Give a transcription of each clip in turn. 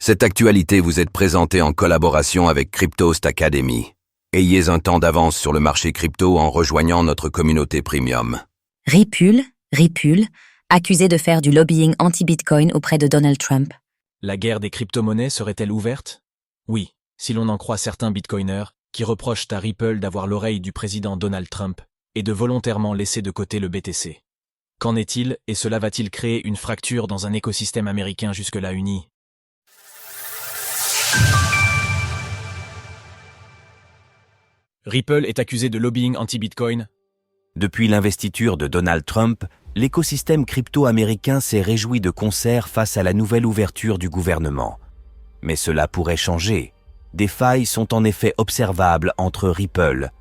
Cette actualité vous est présentée en collaboration avec Cryptost Academy. Ayez un temps d'avance sur le marché crypto en rejoignant notre communauté premium. Ripple, accusé de faire du lobbying anti-Bitcoin auprès de Donald Trump. La guerre des crypto-monnaies serait-elle ouverte? Oui, si l'on en croit certains bitcoiners, qui reprochent à Ripple d'avoir l'oreille du président Donald Trump et de volontairement laisser de côté le BTC. Qu'en est-il, et cela va-t-il créer une fracture dans un écosystème américain jusque-là uni? Ripple est accusé de lobbying anti-Bitcoin. Depuis l'investiture de Donald Trump, l'écosystème crypto américain s'est réjoui de concert face à la nouvelle ouverture du gouvernement. Mais cela pourrait changer. Des failles sont en effet observables entre Ripple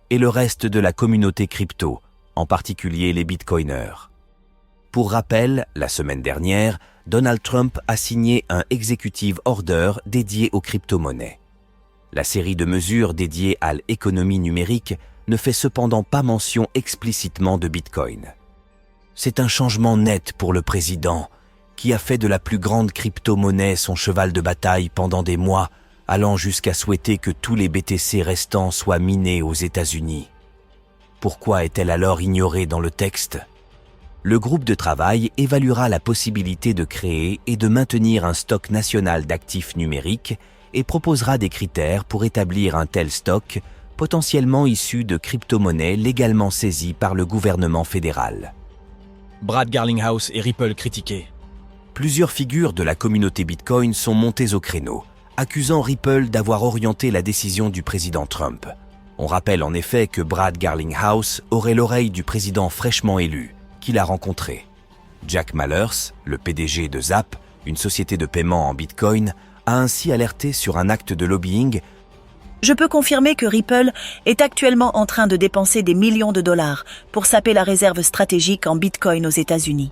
et le reste de la communauté crypto, en particulier les bitcoiners. Pour rappel, la semaine dernière, Donald Trump a signé un executive order dédié aux crypto-monnaies. La série de mesures dédiées à l'économie numérique ne fait cependant pas mention explicitement de Bitcoin. C'est un changement net pour le président, qui a fait de la plus grande crypto-monnaie son cheval de bataille pendant des mois, allant jusqu'à souhaiter que tous les BTC restants soient minés aux États-Unis. Pourquoi est-elle alors ignorée dans le texte? Le groupe de travail évaluera la possibilité de créer et de maintenir un stock national d'actifs numériques et proposera des critères pour établir un tel stock, potentiellement issu de crypto-monnaies légalement saisies par le gouvernement fédéral. Brad Garlinghouse et Ripple critiqués. Plusieurs figures de la communauté Bitcoin sont montées au créneau, accusant Ripple d'avoir orienté la décision du président Trump. On rappelle en effet que Brad Garlinghouse aurait l'oreille du président fraîchement élu, qu'il a rencontré. Jack Mallers, le PDG de Zap, une société de paiement en Bitcoin, a ainsi alerté sur un acte de lobbying. Je peux confirmer que Ripple est actuellement en train de dépenser des millions de dollars pour saper la réserve stratégique en Bitcoin aux États-Unis.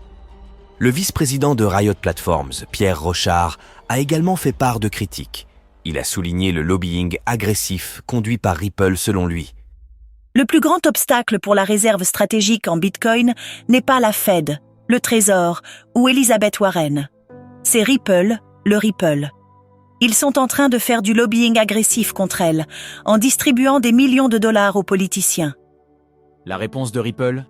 Le vice-président de Riot Platforms, Pierre Rochard, a également fait part de critiques. Il a souligné le lobbying agressif conduit par Ripple selon lui. Le plus grand obstacle pour la réserve stratégique en Bitcoin n'est pas la Fed, le Trésor ou Elizabeth Warren. C'est Ripple, le Ripple. Ils sont en train de faire du lobbying agressif contre elle, en distribuant des millions de dollars aux politiciens. La réponse de Ripple?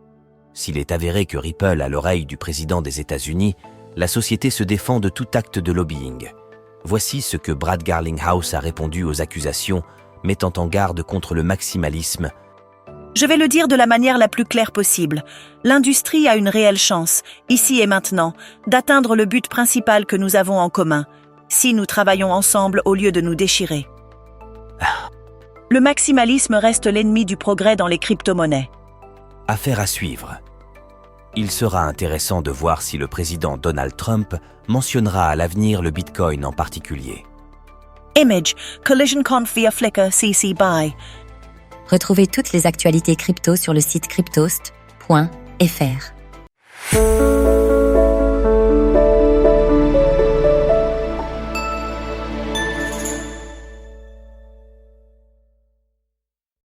S'il est avéré que Ripple a l'oreille du président des États-Unis, la société se défend de tout acte de lobbying. Voici ce que Brad Garlinghouse a répondu aux accusations, mettant en garde contre le maximalisme. Je vais le dire de la manière la plus claire possible. L'industrie a une réelle chance, ici et maintenant, d'atteindre le but principal que nous avons en commun, si nous travaillons ensemble au lieu de nous déchirer. Le maximalisme reste l'ennemi du progrès dans les crypto-monnaies. Affaire à suivre. Il sera intéressant de voir si le président Donald Trump mentionnera à l'avenir le Bitcoin en particulier. Image, Collision Conf via Flickr CC BY. Retrouvez toutes les actualités crypto sur le site cryptost.fr.